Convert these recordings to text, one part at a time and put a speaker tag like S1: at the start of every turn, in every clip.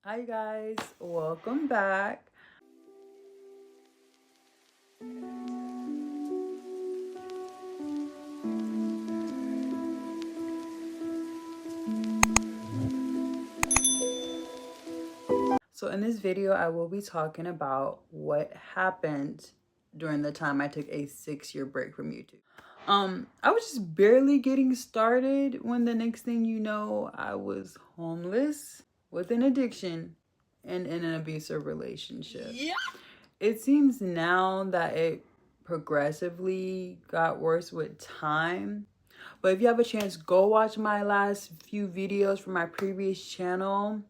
S1: Hi guys, welcome back. So in this video, I will be talking about what happened during the time I took a 6-year break from YouTube. I was just barely getting started when the next thing you know, I was homeless with an addiction and in an abusive relationship. Yeah. It seems now that it progressively got worse with time. But if you have a chance, go watch my last few videos from my previous channel.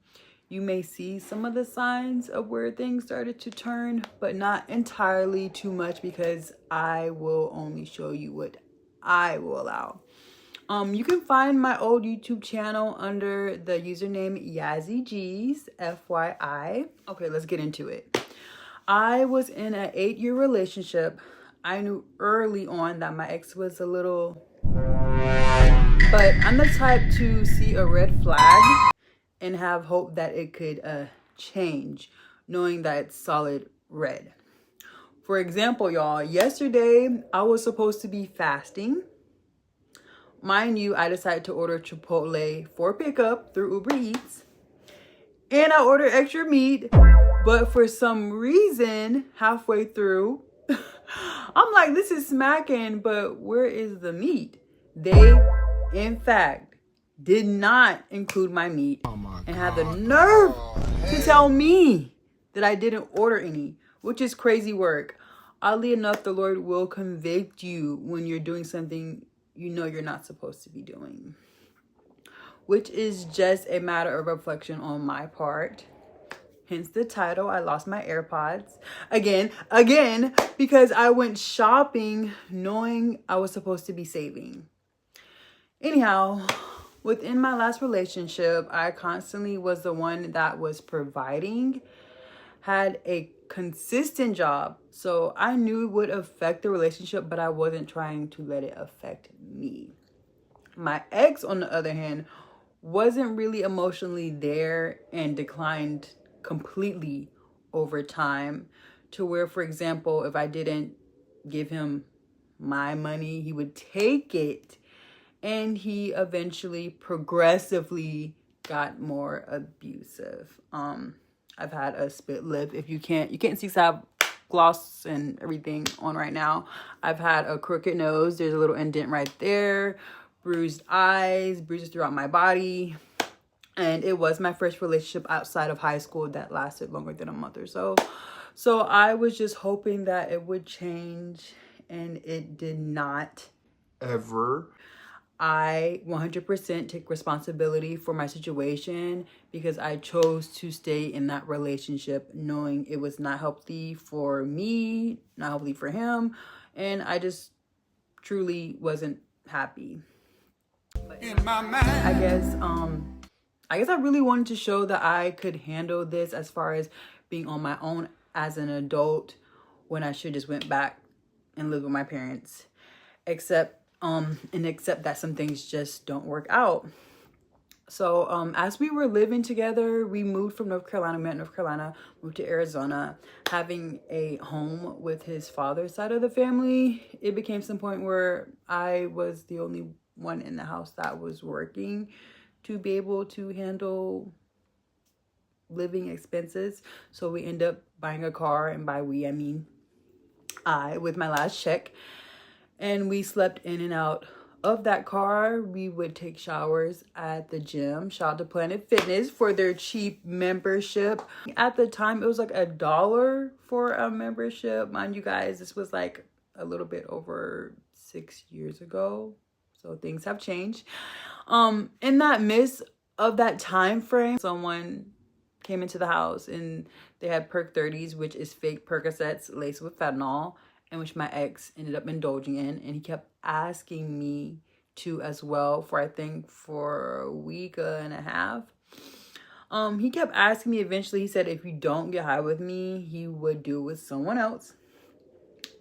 S1: You may see some of the signs of where things started to turn, but not entirely too much because I will only show you what I will allow. You can find my old YouTube channel under the username YazzyG's, FYI. Okay, let's get into it. I was in an 8-year relationship. I knew early on that my ex was a little, but I'm the type to see a red flag and have hope that it could change, knowing that it's solid red. For example, y'all, yesterday I was supposed to be fasting. Mind you, I decided to order Chipotle for pickup through Uber Eats. And I ordered extra meat, but for some reason, halfway through, I'm like, this is smacking, but where is the meat? They, in fact, did not include my meat and had the nerve to tell me that I didn't order any, which is crazy work. Oddly enough, the Lord will convict you when you're doing something you know you're not supposed to be doing, which is just a matter of reflection on my part. Hence the title, I lost my AirPods. Again, because I went shopping knowing I was supposed to be saving. Anyhow, within my last relationship, I constantly was the one that was providing, had a consistent job. So I knew it would affect the relationship, but I wasn't trying to let it affect me. My ex, on the other hand, wasn't really emotionally there and declined completely over time, to where, for example, if I didn't give him my money, he would take it, and he eventually progressively got more abusive. I've had a split lip. If you can't see, so I have gloss and everything on right now. I've had a crooked nose. There's a little indent right there. Bruised eyes, bruises throughout my body. And it was my first relationship outside of high school that lasted longer than a month or so. So I was just hoping that it would change, and it did not. Ever. I 100% take responsibility for my situation because I chose to stay in that relationship knowing it was not healthy for me, not healthy for him, and I just truly wasn't happy. But in my mind, I guess I really wanted to show that I could handle this as far as being on my own as an adult when I should just went back and lived with my parents. Except that some things just don't work out. So as we were living together, we moved from North Carolina, met in North Carolina, moved to Arizona, having a home with his father's side of the family. It became some point where I was the only one in the house that was working to be able to handle living expenses. So we end up buying a car, and by we, I mean I, with my last check. And we slept in and out of that car. We would take showers at the gym. Shout out to Planet Fitness for their cheap membership. At the time, it was like $1 for a membership. Mind you guys, this was like a little bit over 6 years ago. So things have changed. In that midst of that time frame, someone came into the house and they had Perk 30s, which is fake Percocets laced with fentanyl, in which my ex ended up indulging in, and he kept asking me to as well for a week and a half. He kept asking me. Eventually he said if you don't get high with me, he would do it with someone else.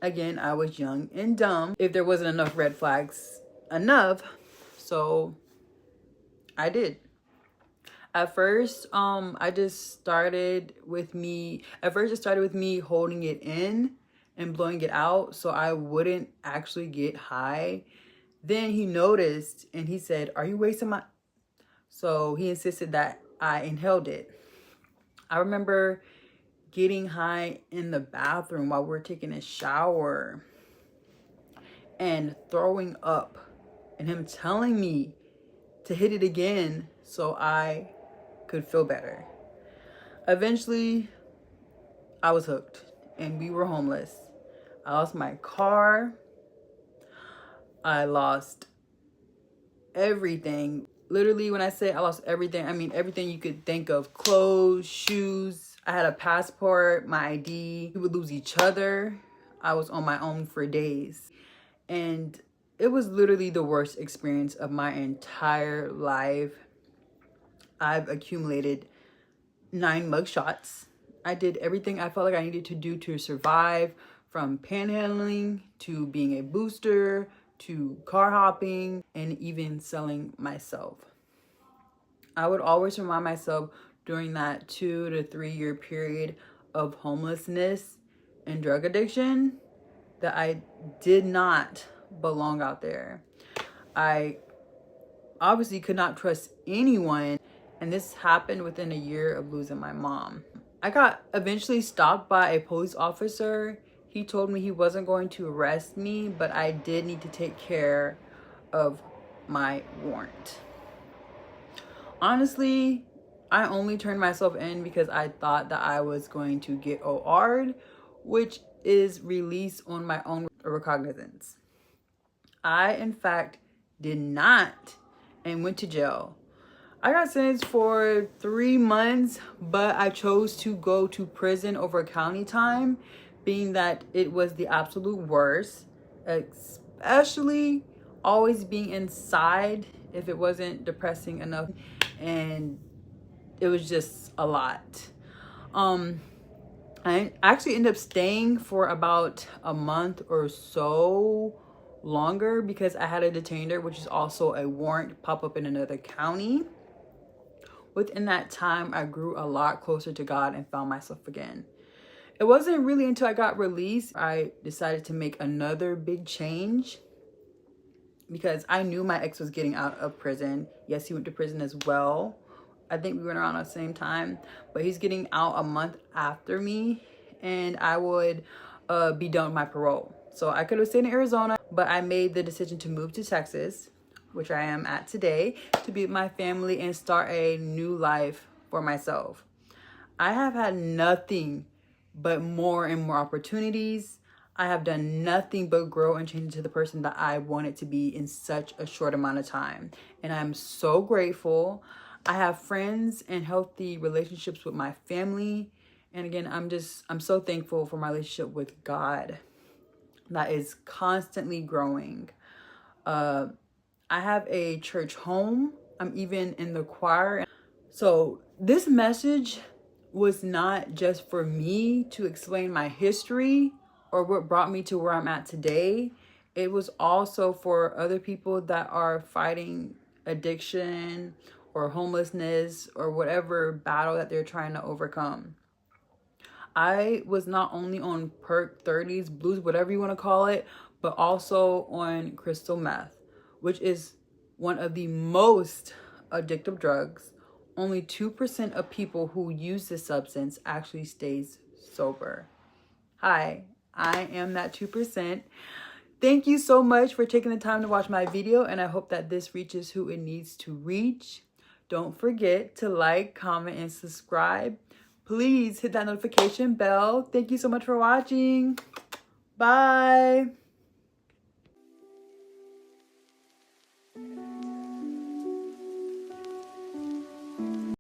S1: Again, I was young and dumb. If there wasn't enough red flags, so I did. At first, I just started with me. At first, it started with me holding it in and blowing it out so I wouldn't actually get high. Then he noticed and he said, "Are you wasting my?" So he insisted that I inhaled it. I remember getting high in the bathroom while we're taking a shower and throwing up, and him telling me to hit it again so I could feel better. Eventually, I was hooked and we were homeless. I lost my car. I lost everything. Literally, when I say I lost everything, I mean everything you could think of. Clothes, shoes. I had a passport, my ID. We would lose each other. I was on my own for days. And it was literally the worst experience of my entire life. I've accumulated 9 mug shots. I did everything I felt like I needed to do to survive, from panhandling to being a booster to car hopping and even selling myself. I would always remind myself during that 2 to 3 year period of homelessness and drug addiction that I did not belong out there. I obviously could not trust anyone, and this happened within a year of losing my mom. I got eventually stopped by a police officer. He told me he wasn't going to arrest me, but I did need to take care of my warrant. Honestly, I only turned myself in because I thought that I was going to get OR'd, which is released on my own recognizance. I, in fact, did not and went to jail. I got sentenced for 3 months, but I chose to go to prison over county time, being that it was the absolute worst, especially always being inside if it wasn't depressing enough, and it was just a lot. I actually ended up staying for about a month or so longer because I had a detainer, which is also a warrant, pop up in another county. Within that time, I grew a lot closer to God and found myself again. It wasn't really until I got released, I decided to make another big change because I knew my ex was getting out of prison. Yes, he went to prison as well. I think we went around at the same time, but he's getting out a month after me, and I would be done with my parole. So I could have stayed in Arizona, but I made the decision to move to Texas, which I am at today, to be with my family and start a new life for myself. I have had nothing but more and more opportunities. I have done nothing but grow and change into the person that I wanted to be in such a short amount of time. And I'm so grateful. I have friends and healthy relationships with my family. And again, I'm so thankful for my relationship with God that is constantly growing. I have a church home. I'm even in the choir. So this message was not just for me to explain my history or what brought me to where I'm at today. It was also for other people that are fighting addiction or homelessness or whatever battle that they're trying to overcome. I was not only on perk 30s, blues, whatever you want to call it, but also on crystal meth, which is one of the most addictive drugs. Only 2% of people who use this substance actually stays sober. Hi, I am that 2%. Thank you so much for taking the time to watch my video, and I hope that this reaches who it needs to reach. Don't forget to like, comment, and subscribe. Please hit that notification bell. Thank you so much for watching. Bye.